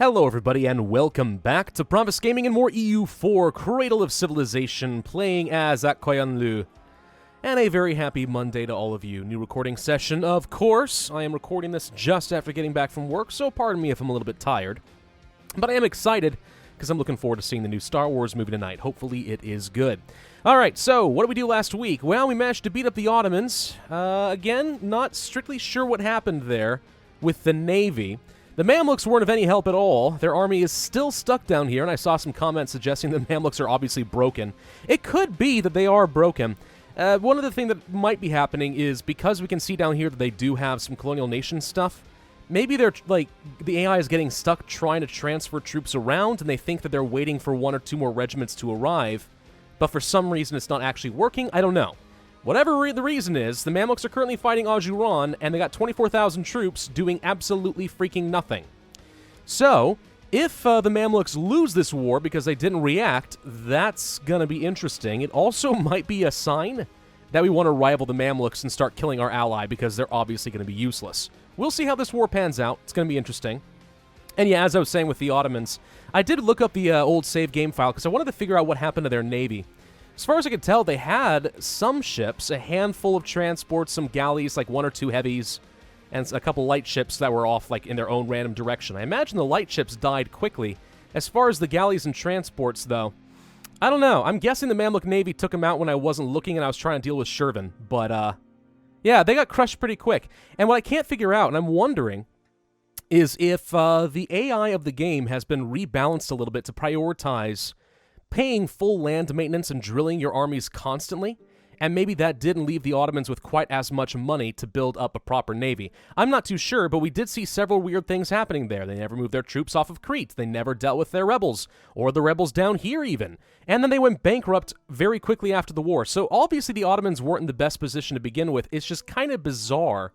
Hello everybody and welcome back to Pravus Gaming and more EU4 Cradle of Civilization, playing as Aq Qoyunlu. And a very happy Monday to all of you. New recording session, of course. I am recording this just after getting back from work, so pardon me if I'm a little bit tired. But I am excited, because I'm looking forward to seeing the new Star Wars movie tonight. Hopefully it is good. Alright, so what did we do last week? Well, we managed to beat up the Ottomans. Again, not strictly sure what happened there with the Navy. The Mamluks weren't of any help at all. Their army is still stuck down here, and I saw some comments suggesting the Mamluks are obviously broken. It could be that they are broken. One of the things that might be happening is, because we can see down here that they do have some colonial nation stuff, maybe they're, like, the AI is getting stuck trying to transfer troops around, and they think that they're waiting for one or two more regiments to arrive, but for some reason it's not actually working. I don't know. Whatever the reason is, the Mamluks are currently fighting Ajuran, and they got 24,000 troops doing absolutely freaking nothing. So, if the Mamluks lose this war because they didn't react, that's gonna be interesting. It also might be a sign that we want to rival the Mamluks and start killing our ally, because they're obviously going to be useless. We'll see how this war pans out. It's going to be interesting. And yeah, as I was saying with the Ottomans, I did look up the old save game file, because I wanted to figure out what happened to their navy. As far as I could tell, they had some ships, a handful of transports, some galleys, like one or two heavies, and a couple light ships that were off, like, in their own random direction. I imagine the light ships died quickly. As far as the galleys and transports, though, I don't know. I'm guessing the Mamluk Navy took them out when I wasn't looking and I was trying to deal with Shervin. But, yeah, they got crushed pretty quick. And what I can't figure out, and I'm wondering, is if the AI of the game has been rebalanced a little bit to prioritize paying full land maintenance and drilling your armies constantly, and maybe that didn't leave the Ottomans with quite as much money to build up a proper navy. I'm not too sure, but we did see several weird things happening there. They never moved their troops off of Crete. They never dealt with their rebels, or the rebels down here even. And then they went bankrupt very quickly after the war. So obviously the Ottomans weren't in the best position to begin with. It's just kind of bizarre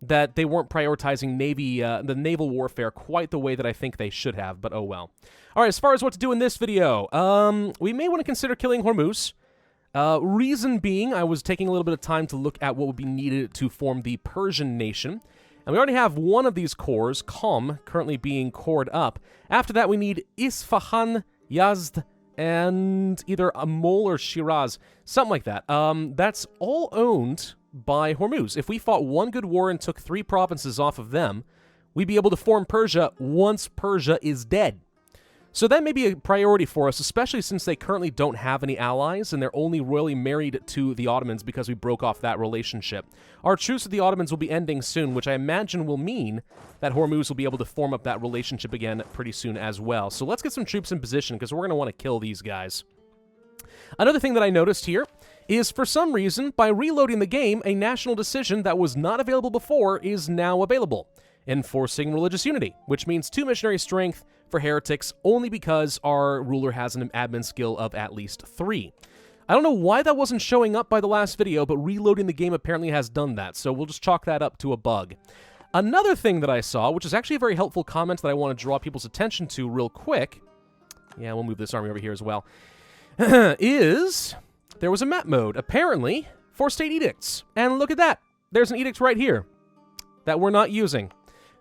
that they weren't prioritizing the naval warfare quite the way that I think they should have, but oh well. All right, as far as what to do in this video, we may want to consider killing Hormuz. Reason being, I was taking a little bit of time to look at what would be needed to form the Persian nation. And we already have one of these cores, Qom, currently being cored up. After that, we need Isfahan, Yazd, and either Amol or Shiraz, something like that. That's all owned by Hormuz. If we fought one good war and took 3 provinces off of them, we'd be able to form Persia once Persia is dead. So that may be a priority for us, especially since they currently don't have any allies, and they're only royally married to the Ottomans because we broke off that relationship. Our truce with the Ottomans will be ending soon, which I imagine will mean that Hormuz will be able to form up that relationship again pretty soon as well. So let's get some troops in position, because we're going to want to kill these guys. Another thing that I noticed here is, for some reason, by reloading the game, a national decision that was not available before is now available, enforcing religious unity, which means 2 missionary strength for heretics only because our ruler has an admin skill of at least 3. I don't know why that wasn't showing up by the last video, but reloading the game apparently has done that, so we'll just chalk that up to a bug. Another thing that I saw, which is actually a very helpful comment that I want to draw people's attention to real quick, yeah, we'll move this army over here as well, is there was a map mode, apparently, for state edicts. And look at that. There's an edict right here that we're not using.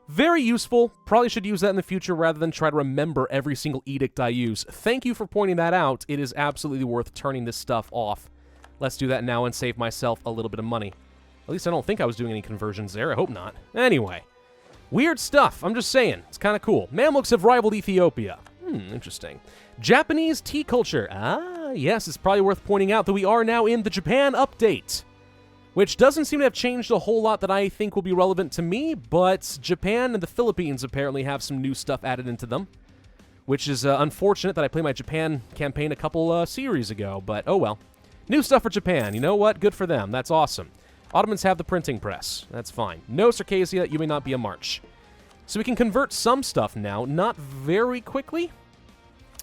Very useful. Probably should use that in the future rather than try to remember every single edict I use. Thank you for pointing that out. It is absolutely worth turning this stuff off. Let's do that now and save myself a little bit of money. At least I don't think I was doing any conversions there. I hope not. Anyway. Weird stuff. I'm just saying. It's kind of cool. Mamluks have rivaled Ethiopia. Interesting. Japanese tea culture. Ah, yes, it's probably worth pointing out that we are now in the Japan update, which doesn't seem to have changed a whole lot that I think will be relevant to me, but Japan and the Philippines apparently have some new stuff added into them, which is unfortunate that I played my Japan campaign a couple series ago, but oh well. New stuff for Japan. You know what? Good for them. That's awesome. Ottomans have the printing press. That's fine. No Circassia, you may not be a march. So we can convert some stuff now, not very quickly,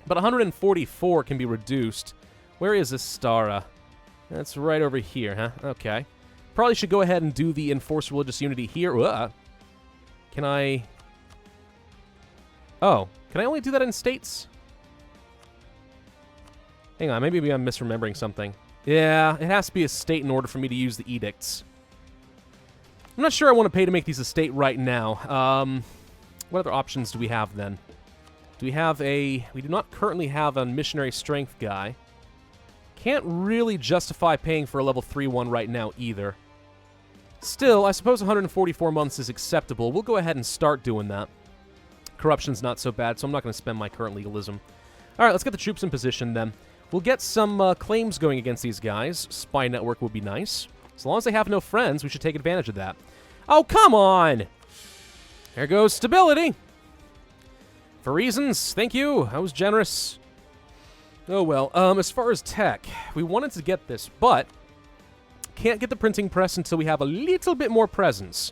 but 144 can be reduced. Where is Astara? That's right over here, huh? Okay. Probably should go ahead and do the enforced religious unity here. Can I... Oh, can I only do that in states? Hang on, maybe I'm misremembering something. Yeah, it has to be a state in order for me to use the edicts. I'm not sure I want to pay to make these a state right now. What other options do we have then? Do we have a... We do not currently have a missionary strength guy. Can't really justify paying for a level 3 one right now either. Still, I suppose 144 months is acceptable. We'll go ahead and start doing that. Corruption's not so bad, so I'm not going to spend my current legalism. Alright, let's get the troops in position then. We'll get some claims going against these guys. Spy network will be nice. As long as they have no friends, we should take advantage of that. Oh, come on! There goes stability. For reasons, thank you. I was generous. Oh well, as far as tech, we wanted to get this, but can't get the printing press until we have a little bit more presence.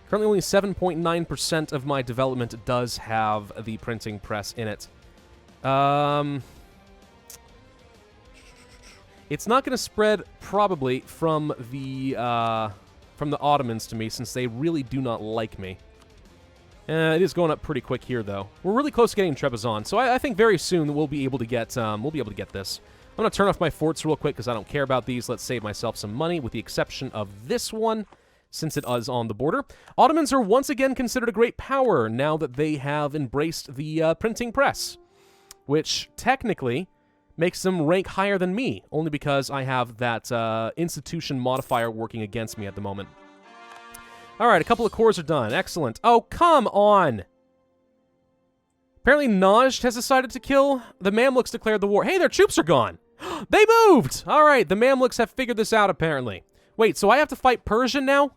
Currently only 7.9% of my development does have the printing press in it. It's not going to spread, probably, from the Ottomans to me, since they really do not like me. It is going up pretty quick here, though. We're really close to getting Trebizond, so I think very soon we'll be able to get this. I'm going to turn off my forts real quick because I don't care about these. Let's save myself some money, with the exception of this one, since it is on the border. Ottomans are once again considered a great power now that they have embraced the printing press, which technically makes them rank higher than me, only because I have that institution modifier working against me at the moment. Alright, a couple of cores are done. Excellent. Oh, come on! Apparently Najd has decided to kill. The Mamluks declared the war. Hey, their troops are gone! They moved! Alright, the Mamluks have figured this out, apparently. Wait, so I have to fight Persia now?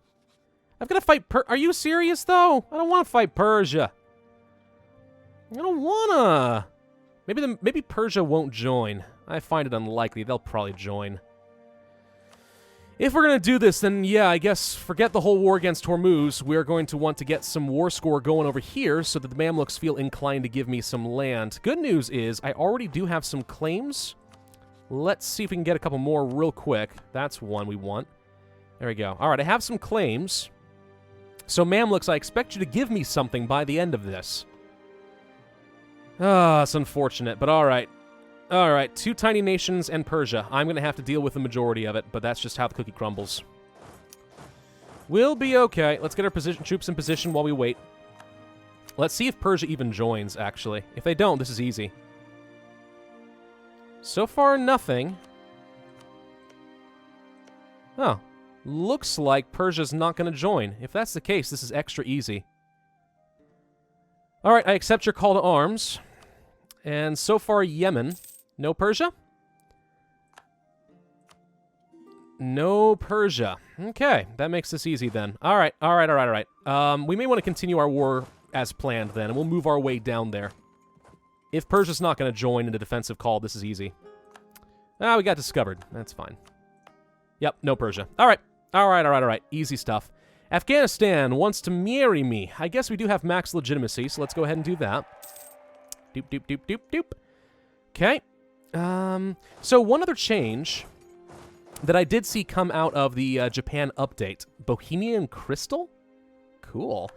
I've got to fight Are you serious, though? I don't want to fight Persia. I don't wanna. Maybe Persia won't join. I find it unlikely. They'll probably join. If we're going to do this, then yeah, I guess forget the whole war against Hormuz. We're going to want to get some war score going over here so that the Mamluks feel inclined to give me some land. Good news is I already do have some claims. Let's see if we can get a couple more real quick. That's one we want. There we go. All right, I have some claims. So Mamluks, I expect you to give me something by the end of this. Ah, it's unfortunate, but all right. All right, 2 tiny nations and Persia. I'm going to have to deal with the majority of it, but that's just how the cookie crumbles. We'll be okay. Let's get our troops in position while we wait. Let's see if Persia even joins, actually. If they don't, this is easy. So far, nothing. Oh, looks like Persia's not going to join. If that's the case, this is extra easy. All right, I accept your call to arms. And so far, Yemen. No Persia? No Persia. Okay, that makes this easy then. All right. We may want to continue our war as planned then, and we'll move our way down there. If Persia's not going to join in a defensive call, this is easy. Ah, we got discovered. That's fine. Yep, no Persia. All right. Easy stuff. Afghanistan wants to marry me. I guess we do have max legitimacy, so let's go ahead and do that. Doop. Okay. So one other change that I did see come out of the Japan update. Bohemian Crystal? Cool.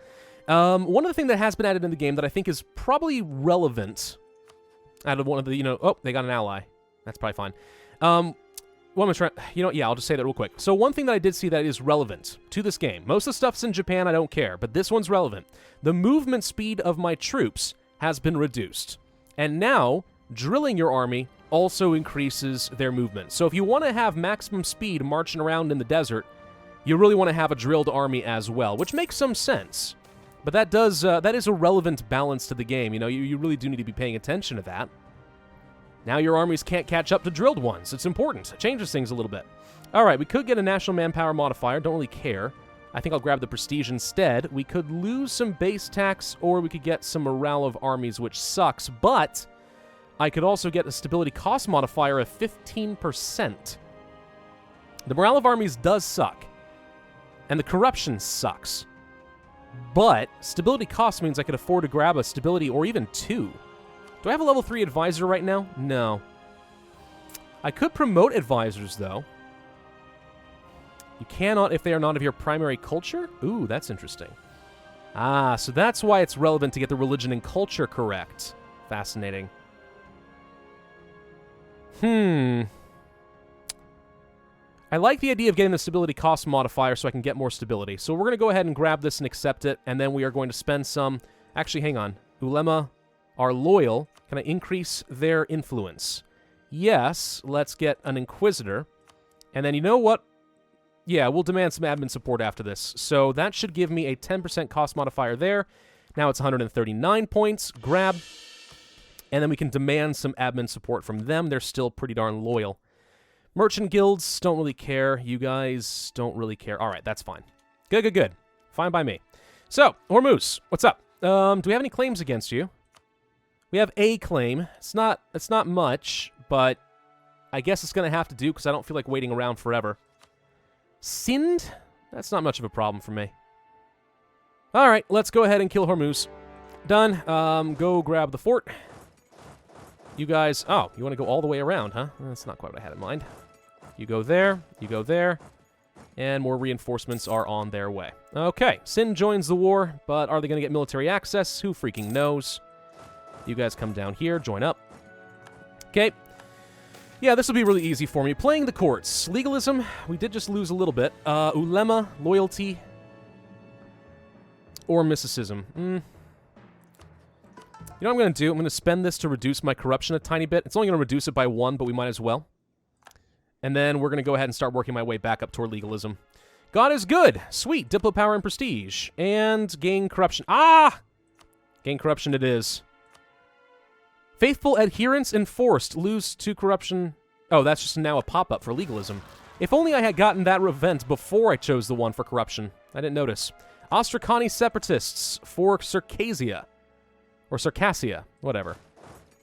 One other thing that has been added in the game that I think is probably relevant out of one of the, oh, they got an ally. That's probably fine. What am I trying... yeah, I'll just say that real quick. So one thing that I did see that is relevant to this game. Most of the stuff's in Japan, I don't care, but this one's relevant. The movement speed of my troops has been reduced. And now, drilling your army also increases their movement. So if you want to have maximum speed marching around in the desert, you really want to have a drilled army as well, which makes some sense. But that is a relevant balance to the game. You really do need to be paying attention to that. Now your armies can't catch up to drilled ones. It's important. It changes things a little bit. All right, we could get a national manpower modifier. Don't really care. I think I'll grab the prestige instead. We could lose some base tax, or we could get some morale of armies, which sucks, but I could also get a stability cost modifier of 15%. The morale of armies does suck, and the corruption sucks. But stability cost means I could afford to grab a stability or even 2. Do I have a level 3 advisor right now? No. I could promote advisors, though. You cannot if they are not of your primary culture? Ooh, that's interesting. Ah, so that's why it's relevant to get the religion and culture correct. Fascinating. I like the idea of getting the stability cost modifier so I can get more stability. So we're going to go ahead and grab this and accept it, and then we are going to spend some... Actually, hang on. Ulema are loyal. Can I increase their influence? Yes, let's get an Inquisitor. And then you know what? Yeah, we'll demand some admin support after this. So that should give me a 10% cost modifier there. Now it's 139 points. Grab. And then we can demand some admin support from them. They're still pretty darn loyal. Merchant guilds don't really care. You guys don't really care. All right, that's fine. Good, good, good. Fine by me. So, Hormuz, what's up? Do we have any claims against you? We have a claim. It's not much, but I guess it's going to have to do because I don't feel like waiting around forever. Sind? That's not much of a problem for me. All right, let's go ahead and kill Hormuz. Done. Go grab the fort. You guys... Oh, you want to go all the way around, huh? That's not quite what I had in mind. You go there. You go there. And more reinforcements are on their way. Okay, Sind joins the war, but are they going to get military access? Who freaking knows? You guys come down here, join up. Okay. Yeah, this will be really easy for me. Playing the courts. Legalism, we did just lose a little bit. Ulema, loyalty, or mysticism. You know what I'm going to do? I'm going to spend this to reduce my corruption a tiny bit. It's only going to reduce it by 1, but we might as well. And then we're going to go ahead and start working my way back up toward legalism. God is good. Sweet. Diplo power and prestige. And gain corruption. Ah! Gain corruption it is. Faithful adherence enforced. Lose to corruption. Oh, that's just now a pop-up for legalism. If only I had gotten that event before I chose the one for corruption. I didn't notice. Ostrakani separatists for Circassia. Or Circassia. Whatever.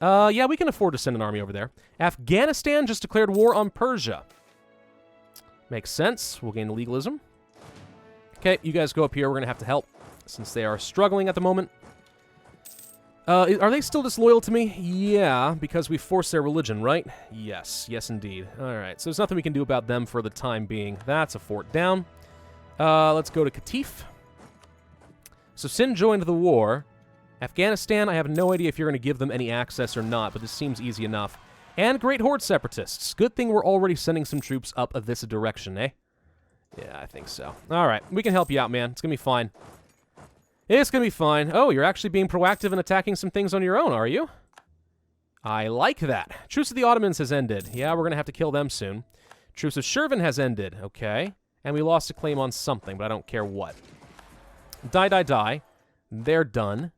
Yeah, we can afford to send an army over there. Afghanistan just declared war on Persia. Makes sense. We'll gain legalism. Okay, you guys go up here. We're going to have to help since they are struggling at the moment. Are they still disloyal to me? Yeah, because we forced their religion, right? Yes. Yes, indeed. All right, so there's nothing we can do about them for the time being. That's a fort down. Let's go to Qatif. So Sind joined the war. Afghanistan, I have no idea if you're going to give them any access or not, but this seems easy enough. And Great Horde Separatists. Good thing we're already sending some troops up this direction, eh? Yeah, I think so. All right, we can help you out, man. It's going to be fine. It's going to be fine. Oh, you're actually being proactive and attacking some things on your own, are you? I like that. Truce of the Ottomans has ended. Yeah, we're going to have to kill them soon. Truce of Shervan has ended. Okay. And we lost a claim on something, but I don't care what. Die. They're done.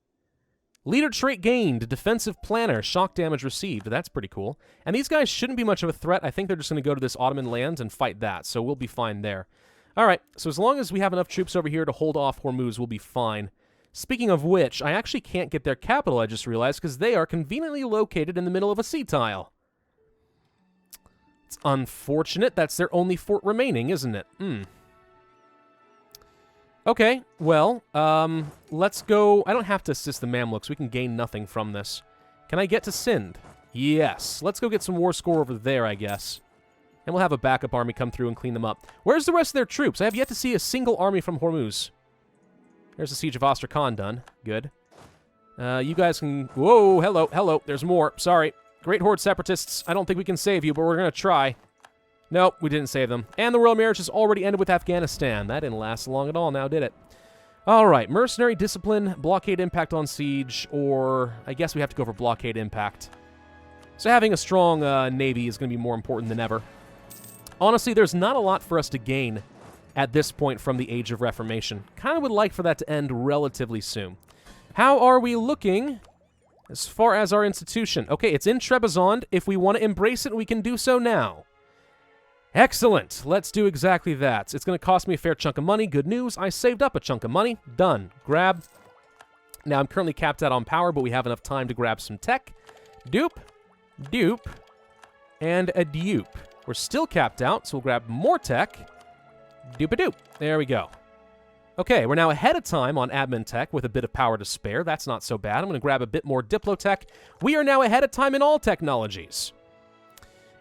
Leader trait gained. Defensive planner. Shock damage received. That's pretty cool. And these guys shouldn't be much of a threat. I think they're just going to go to this Ottoman land and fight that, so we'll be fine there. All right, so as long as we have enough troops over here to hold off Hormuz, we'll be fine. Speaking of which, I actually can't get their capital, I just realized, because they are conveniently located in the middle of a sea tile. It's unfortunate. That's their only fort remaining, isn't it? Okay, well, let's go. I don't have to assist the Mamluks. We can gain nothing from this. Can I get to Sind? Yes. Let's go get some war score over there, I guess. And we'll have a backup army come through and clean them up. Where's the rest of their troops? I have yet to see a single army from Hormuz. There's the Siege of Astrakhan done. Good. You guys can... Whoa, hello. There's more. Sorry. Great Horde Separatists. I don't think we can save you, but we're going to try. Nope, we didn't save them. And the royal marriage has already ended with Afghanistan. That didn't last long at all now, did it? All right, mercenary discipline, blockade impact on siege, or I guess we have to go for blockade impact. So having a strong navy is going to be more important than ever. Honestly, there's not a lot for us to gain at this point from the Age of Reformation. Kind of would like for that to end relatively soon. How are we looking as far as our institution? Okay, it's in Trebizond. If we want to embrace it, we can do so now. Excellent. Let's do exactly that. It's going to cost me a fair chunk of money. Good news. I saved up a chunk of money. Done. Grab. Now, I'm currently capped out on power, but we have enough time to grab some tech. Dupe. And a dupe. We're still capped out, so we'll grab more tech. Doop-a-doop. There we go. Okay, we're now ahead of time on admin tech with a bit of power to spare. That's not so bad. I'm going to grab a bit more diplo tech. We are now ahead of time in all technologies.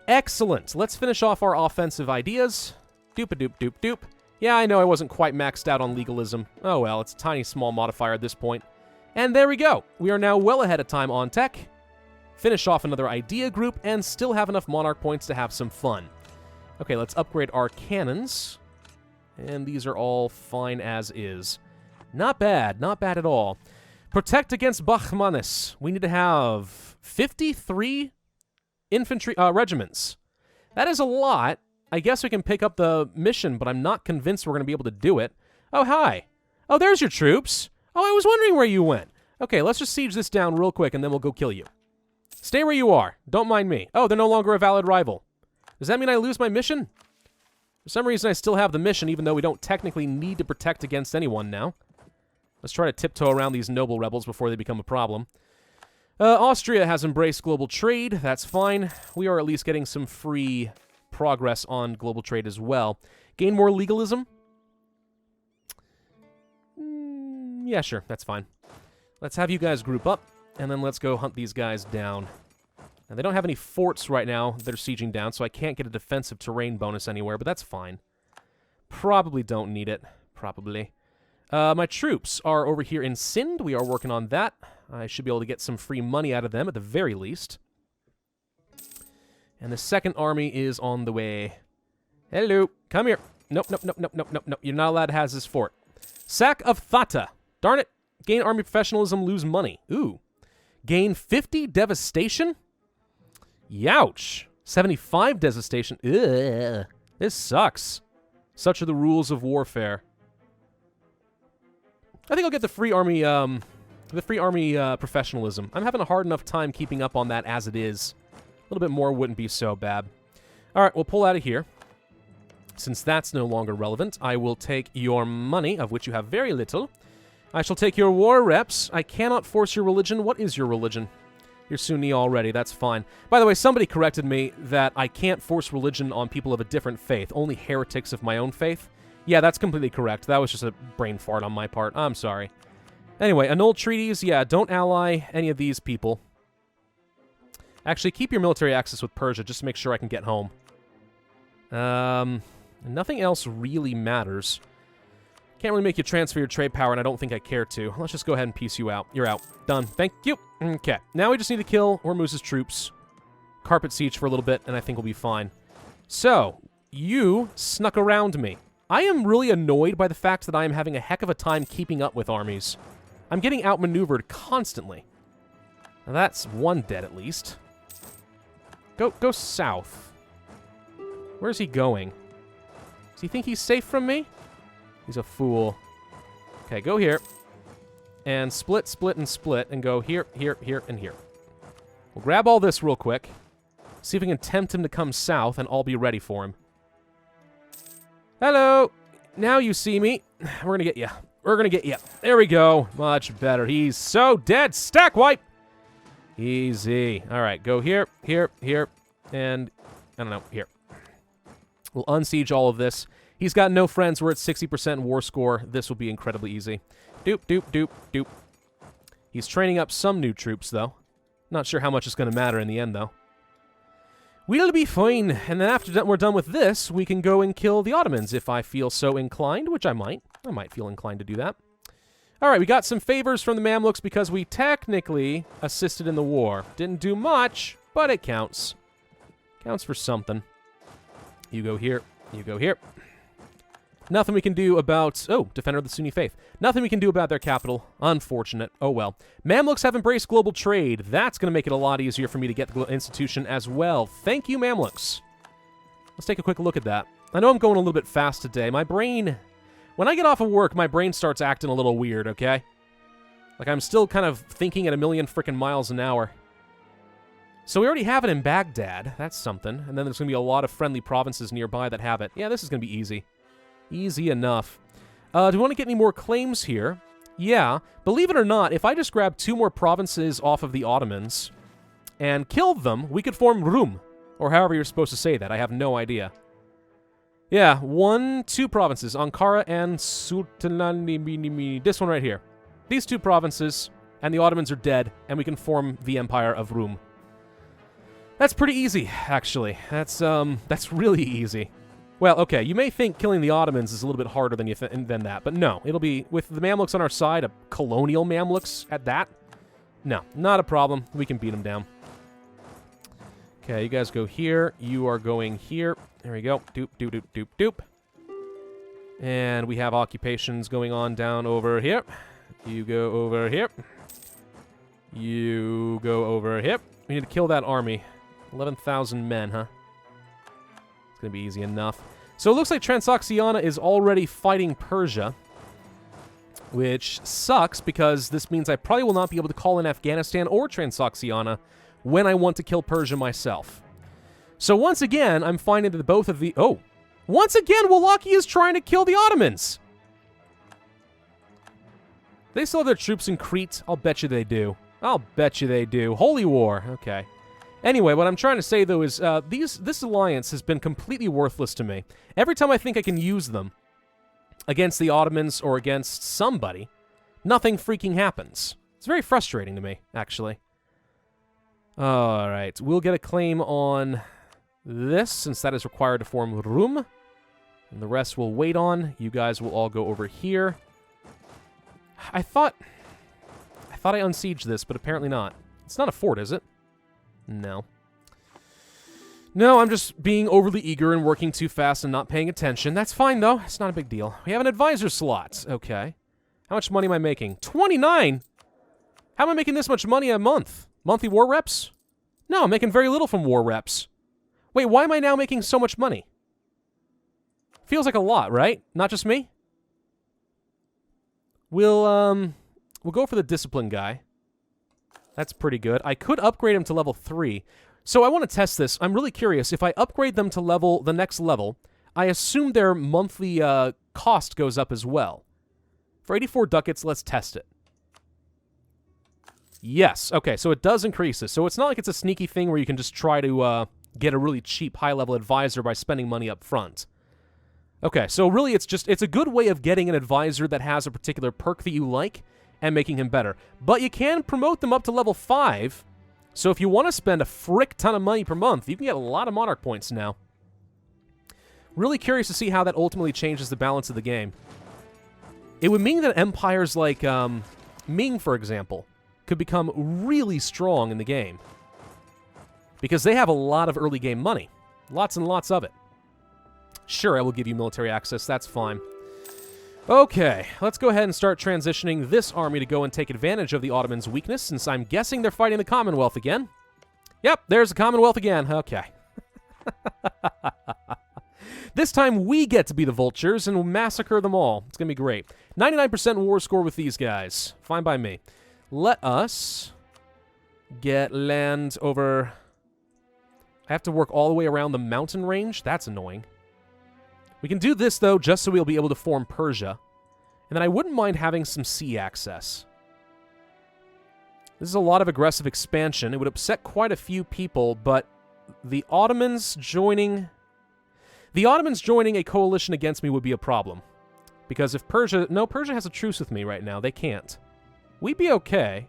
Excellent. Let's finish off our offensive ideas. Doop-a-doop-doop-doop. Yeah, I know I wasn't quite maxed out on legalism. Oh well, it's a tiny small modifier at this point. And there we go. We are now well ahead of time on tech. Finish off another idea group, and still have enough monarch points to have some fun. Okay, let's upgrade our cannons. And these are all fine as is. Not bad at all. Protect against Bahmanis. We need to have 53 infantry regiments. That is a lot. I guess we can pick up the mission, but I'm not convinced we're going to be able to do it. Oh, hi. Oh, there's your troops. Oh, I was wondering where you went. Okay, let's just siege this down real quick, and then we'll go kill you. Stay where you are. Don't mind me. Oh, they're no longer a valid rival. Does that mean I lose my mission? For some reason, I still have the mission, even though we don't technically need to protect against anyone now. Let's try to tiptoe around these noble rebels before they become a problem. Austria has embraced global trade. That's fine. We are at least getting some free progress on global trade as well. Gain more legalism? Yeah, sure. That's fine. Let's have you guys group up, and then let's go hunt these guys down. Now, they don't have any forts right now that are sieging down, so I can't get a defensive terrain bonus anywhere, but that's fine. Probably don't need it. Probably. My troops are over here in Sind. We are working on that. I should be able to get some free money out of them at the very least. And the second army is on the way. Hello. Come here. Nope, nope, nope, nope, nope, nope, nope. You're not allowed to have this fort. Sack of Thata. Darn it. Gain army professionalism, lose money. Ooh. Gain 50 devastation? Youch. 75 devastation. Ugh. This sucks. Such are the rules of warfare. I think I'll get the free army professionalism. I'm having a hard enough time keeping up on that as it is. A little bit more wouldn't be so bad. All right, we'll pull out of here. Since that's no longer relevant, I will take your money, of which you have very little. I shall take your war reps. I cannot force your religion. What is your religion? You're Sunni already. That's fine. By the way, somebody corrected me that I can't force religion on people of a different faith. Only heretics of my own faith. Yeah, that's completely correct. That was just a brain fart on my part. I'm sorry. Anyway, annul treaties. Yeah, don't ally any of these people. Actually, keep your military access with Persia just to make sure I can get home. Nothing else really matters. Can't really make you transfer your trade power, and I don't think I care to. Let's just go ahead and peace you out. You're out. Done. Thank you. Okay. Now we just need to kill Hormuz's troops. Carpet siege for a little bit, and I think we'll be fine. So, you snuck around me. I am really annoyed by the fact that I am having a heck of a time keeping up with armies. I'm getting outmaneuvered constantly. Now that's one dead at least. Go south. Where's he going? Does he think he's safe from me? He's a fool. Okay, go here. And split, split, and split, and go here, here, here, and here. We'll grab all this real quick. See if we can tempt him to come south, and I'll be ready for him. Hello! Now you see me. We're gonna get you. We're gonna get you. There we go. Much better. He's so dead. Stack wipe! Easy. Alright, go here, here, here, and... I don't know, here. We'll unsiege all of this. He's got no friends. We're at 60% war score. This will be incredibly easy. Doop, doop, doop, doop. He's training up some new troops, though. Not sure how much it's going to matter in the end, though. We'll be fine. And then after we're done with this, we can go and kill the Ottomans if I feel so inclined, which I might. I might feel inclined to do that. All right, we got some favors from the Mamluks because we technically assisted in the war. Didn't do much, but it counts. Counts for something. You go here. You go here. Nothing we can do about... Oh, Defender of the Sunni Faith. Nothing we can do about their capital. Unfortunate. Oh, well. Mamluks have embraced global trade. That's going to make it a lot easier for me to get the institution as well. Thank you, Mamluks. Let's take a quick look at that. I know I'm going a little bit fast today. My brain... When I get off of work, my brain starts acting a little weird, okay? Like, I'm still kind of thinking at a million frickin' miles an hour. So we already have it in Baghdad. That's something. And then there's going to be a lot of friendly provinces nearby that have it. Yeah, this is going to be easy. Easy enough. Do we want to get any more claims here? Yeah. Believe it or not, if I just grab 2 more provinces off of the Ottomans and killed them, we could form Rum. Or however you're supposed to say that. I have no idea. Yeah, 2 provinces. Ankara and Sultanani. This one right here. These 2 provinces, and the Ottomans are dead, and we can form the Empire of Rum. That's pretty easy, actually. That's really easy. Well, okay, you may think killing the Ottomans is a little bit harder than than that, but no. It'll be, with the Mamluks on our side, a colonial Mamluks at that. No, not a problem. We can beat them down. Okay, you guys go here. You are going here. There we go. Doop, doop, doop, doop, doop. And we have occupations going on down over here. You go over here. You go over here. We need to kill that army. 11,000 men, huh? It's going to be easy enough. So it looks like Transoxiana is already fighting Persia, which sucks because this means I probably will not be able to call in Afghanistan or Transoxiana when I want to kill Persia myself. So once again, I'm finding that both of the... Oh! Once again, Wallachia is trying to kill the Ottomans! They still have their troops in Crete? I'll bet you they do. I'll bet you they do. Holy War. Okay. Anyway, what I'm trying to say, though, is this alliance has been completely worthless to me. Every time I think I can use them against the Ottomans or against somebody, nothing freaking happens. It's very frustrating to me, actually. Alright, we'll get a claim on this, since that is required to form Rum. And the rest we'll wait on. You guys will all go over here. I thought I unsieged this, but apparently not. It's not a fort, is it? No. No, I'm just being overly eager and working too fast and not paying attention. That's fine, though. It's not a big deal. We have an advisor slot. Okay. How much money am I making? 29? How am I making this much money a month? Monthly war reps? No, I'm making very little from war reps. Wait, why am I now making so much money? Feels like a lot, right? Not just me? We'll go for the discipline guy. That's pretty good. I could upgrade him to level 3. So I want to test this. I'm really curious. If I upgrade them to the next level, I assume their monthly cost goes up as well. For 84 ducats, let's test it. Yes. Okay, so it does increase this. So it's not like it's a sneaky thing where you can just try to get a really cheap high-level advisor by spending money up front. Okay, so really it's a good way of getting an advisor that has a particular perk that you like and making him better. But you can promote them up to level 5. So if you want to spend a frick ton of money per month, you can get a lot of Monarch points now. Really curious to see how that ultimately changes the balance of the game. It would mean that empires like Ming, for example, could become really strong in the game. Because they have a lot of early game money. Lots and lots of it. Sure, I will give you military access. That's fine. Okay, let's go ahead and start transitioning this army to go and take advantage of the Ottomans' weakness, since I'm guessing they're fighting the Commonwealth again. Yep, there's the Commonwealth again. Okay. This time we get to be the vultures and massacre them all. It's going to be great. 99% war score with these guys. Fine by me. Let us get land over... I have to work all the way around the mountain range? That's annoying. We can do this, though, just so we'll be able to form Persia. And then I wouldn't mind having some sea access. This is a lot of aggressive expansion. It would upset quite a few people, but the Ottomans joining a coalition against me would be a problem. Because if Persia... No, Persia has a truce with me right now. They can't. We'd be okay.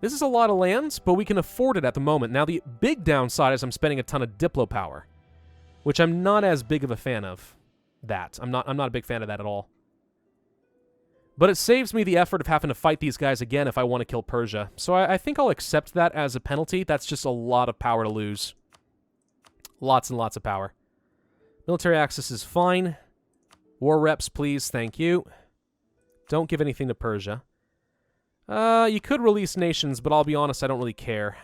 This is a lot of lands, but we can afford it at the moment. Now, the big downside is I'm spending a ton of Diplo power, which I'm not as big of a fan of. I'm not a big fan of that at all. But it saves me the effort of having to fight these guys again if I want to kill Persia. So I think I'll accept that as a penalty. That's just a lot of power to lose. Lots and lots of power. Military access is fine. War reps, please. Thank you. Don't give anything to Persia. You could release nations, but I'll be honest, I don't really care.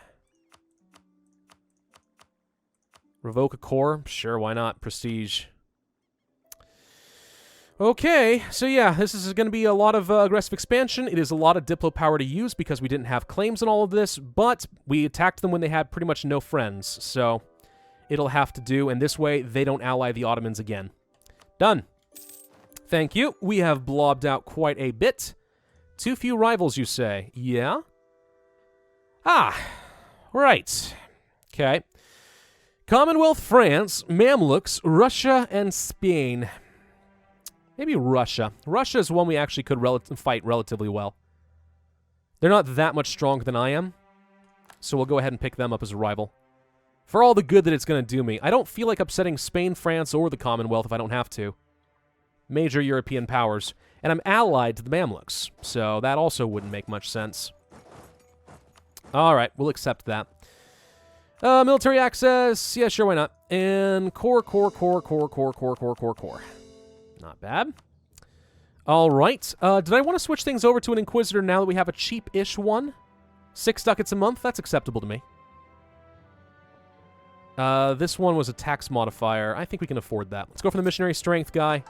Revoke a core? Sure, why not? Prestige. Okay, so yeah, this is going to be a lot of aggressive expansion. It is a lot of Diplo power to use because we didn't have claims on all of this, but we attacked them when they had pretty much no friends, so it'll have to do, and this way they don't ally the Ottomans again. Done. Thank you. We have blobbed out quite a bit. Too few rivals, you say? Yeah? Ah, right. Okay. Commonwealth, France, Mamluks, Russia, and Spain. Maybe Russia. Russia is one we actually could fight relatively well. They're not that much stronger than I am, so we'll go ahead and pick them up as a rival. For all the good that it's going to do me, I don't feel like upsetting Spain, France, or the Commonwealth if I don't have to. Major European powers. And I'm allied to the Mamluks, so that also wouldn't make much sense. Alright, we'll accept that. Military access, yeah, sure, why not? And core. Not bad. All right. Did I want to switch things over to an Inquisitor now that we have a cheap-ish one? 6 ducats a month? That's acceptable to me. This one was a tax modifier. I think we can afford that. Let's go for the missionary strength guy.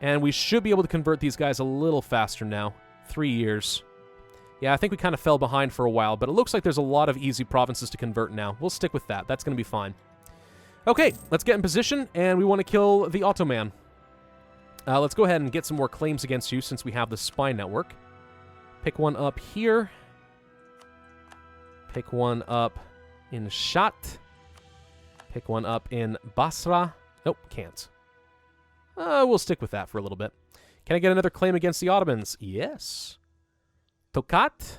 And we should be able to convert these guys a little faster now. 3 years. Yeah, I think we kind of fell behind for a while, but it looks like there's a lot of easy provinces to convert now. We'll stick with that. That's going to be fine. Okay, let's get in position, and we want to kill the Ottoman. Let's go ahead and get some more claims against you since we have the spy network. Pick one up here. Pick one up in Shat. Pick one up in Basra. Nope, can't. We'll stick with that for a little bit. Can I get another claim against the Ottomans? Yes. Tokat?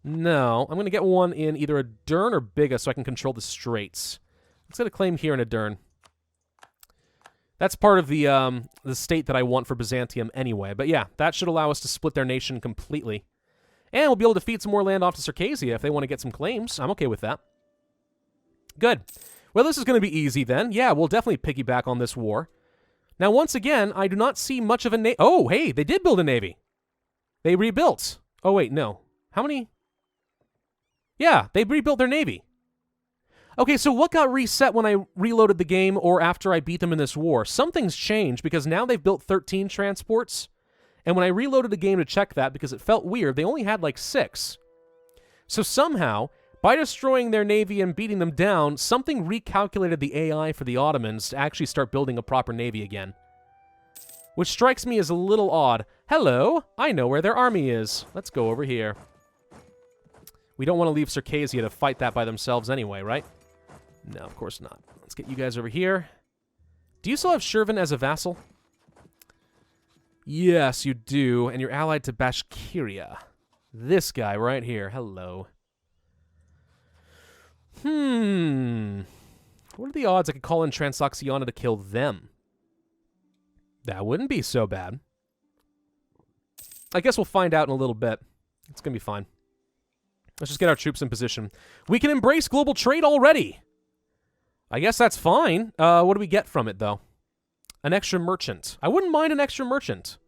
No. I'm going to get one in either Adern or Biga so I can control the Straits. Let's get a claim here in Adern. That's part of the state that I want for Byzantium anyway. But yeah, that should allow us to split their nation completely. And we'll be able to feed some more land off to Circassia if they want to get some claims. I'm okay with that. Good. Well, this is going to be easy then. Yeah, we'll definitely piggyback on this war. Now, once again, I do not see much of a navy. Oh, hey, they did build a navy. They rebuilt. Oh, wait, no. How many? Yeah, they rebuilt their navy. Okay, so what got reset when I reloaded the game or after I beat them in this war? Something's changed because now they've built 13 transports. And when I reloaded the game to check that, because it felt weird, they only had like 6. So somehow, by destroying their navy and beating them down, something recalculated the AI for the Ottomans to actually start building a proper navy again. Which strikes me as a little odd. Hello, I know where their army is. Let's go over here. We don't want to leave Circassia to fight that by themselves anyway, right? No, of course not. Let's get you guys over here. Do you still have Shervin as a vassal? Yes, you do. And you're allied to Bashkiria. This guy right here. Hello. What are the odds I could call in Transoxiana to kill them? That wouldn't be so bad. I guess we'll find out in a little bit. It's going to be fine. Let's just get our troops in position. We can embrace global trade already. I guess that's fine. What do we get from it, though? An extra merchant. I wouldn't mind an extra merchant.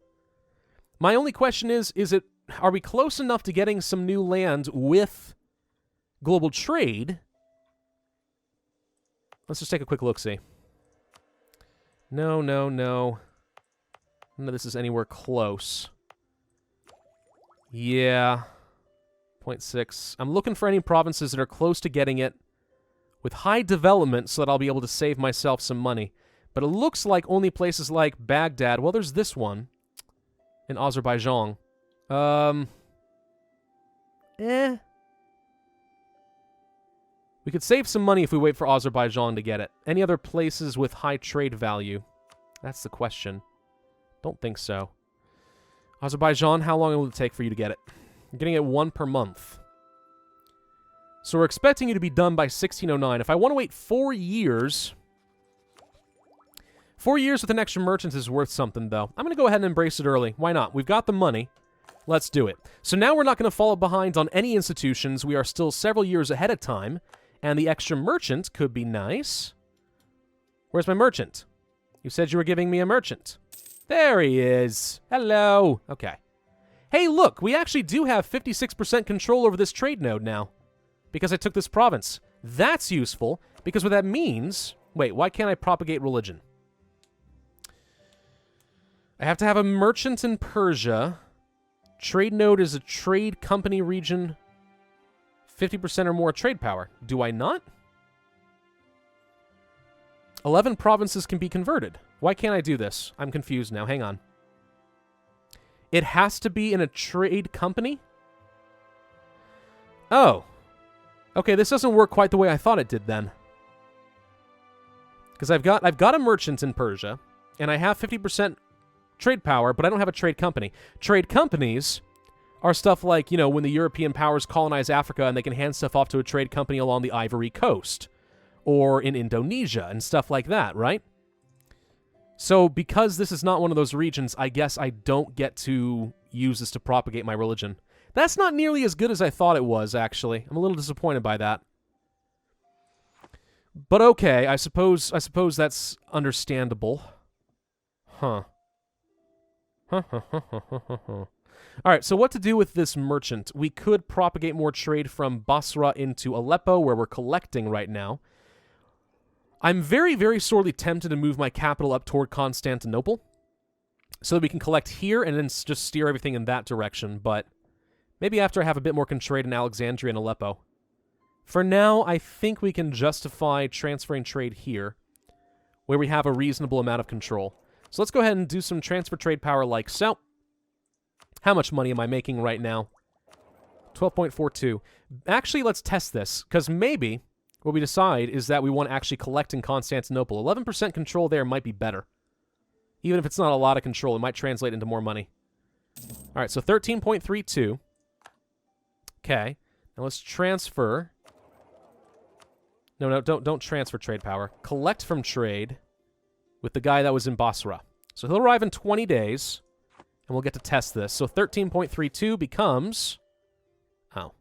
My only question is are we close enough to getting some new land with global trade? Let's just take a quick look-see. No. None of this is anywhere close. Yeah. 0.6. I'm looking for any provinces that are close to getting it with high development so that I'll be able to save myself some money. But it looks like only places like Baghdad. Well, there's this one in Azerbaijan. We could save some money if we wait for Azerbaijan to get it. Any other places with high trade value? That's the question. Don't think so. Azerbaijan, how long will it take for you to get it? You're getting it 1 per month. So we're expecting you to be done by 1609. If I want to wait 4 years... 4 years with an extra merchant is worth something, though. I'm going to go ahead and embrace it early. Why not? We've got the money. Let's do it. So now we're not going to fall behind on any institutions. We are still several years ahead of time. And the extra merchant could be nice. Where's my merchant? You said you were giving me a merchant. There he is. Hello. Okay. Hey, look. We actually do have 56% control over this trade node now. Because I took this province. That's useful. Because what that means... Wait, why can't I propagate religion? I have to have a merchant in Persia. Trade node is a trade company region. 50% or more trade power. Do I not? 11 provinces can be converted. Why can't I do this? I'm confused now. Hang on. It has to be in a trade company? Oh. Okay, this doesn't work quite the way I thought it did then. Because I've got a merchant in Persia, and I have 50% trade power, but I don't have a trade company. Trade companies are stuff like, you know, when the European powers colonize Africa and they can hand stuff off to a trade company along the Ivory Coast or in Indonesia and stuff like that, right? So because this is not one of those regions, I guess I don't get to use this to propagate my religion. That's not nearly as good as I thought it was, actually. I'm a little disappointed by that. But okay, I suppose that's understandable. Huh. Alright, so what to do with this merchant? We could propagate more trade from Basra into Aleppo, where we're collecting right now. I'm very, very sorely tempted to move my capital up toward Constantinople, so that we can collect here and then just steer everything in that direction, but maybe after I have a bit more trade in Alexandria and Aleppo. For now, I think we can justify transferring trade here, where we have a reasonable amount of control. So let's go ahead and do some transfer trade power like so. How much money am I making right now? 12.42. Actually, let's test this, because maybe what we decide is that we want to actually collect in Constantinople. 11% control there might be better. Even if it's not a lot of control, it might translate into more money. All right, so 13.32. Okay, now let's transfer. No, don't transfer trade power. Collect from trade with the guy that was in Basra. So he'll arrive in 20 days, and we'll get to test this. So 13.32 becomes... Oh,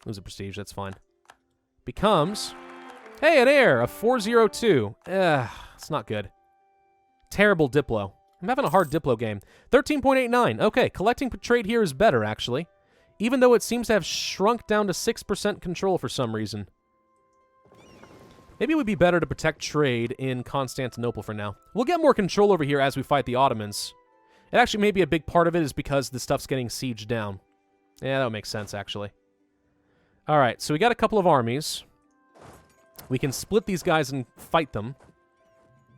lose a prestige, that's fine. Becomes... Hey, an heir, a 402. It's not good. Terrible Diplo. I'm having a hard Diplo game. 13.89. Okay, collecting trade here is better, actually. Even though it seems to have shrunk down to 6% control for some reason. Maybe it would be better to protect trade in Constantinople for now. We'll get more control over here as we fight the Ottomans. It actually may be a big part of it is because the stuff's getting sieged down. Yeah, that would make sense, actually. Alright, so we got a couple of armies. We can split these guys and fight them.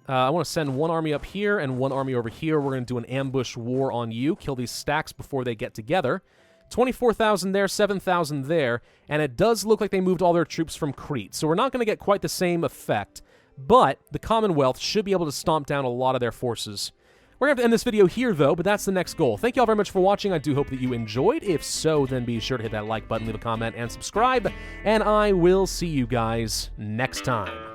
I want to send one army up here and one army over here. We're going to do an ambush war on you. Kill these stacks before they get together. 24,000 there, 7,000 there, and it does look like they moved all their troops from Crete, so we're not going to get quite the same effect, but the Commonwealth should be able to stomp down a lot of their forces. We're going to have to end this video here, though, but that's the next goal. Thank you all very much for watching. I do hope that you enjoyed. If so, then be sure to hit that like button, leave a comment, and subscribe, and I will see you guys next time.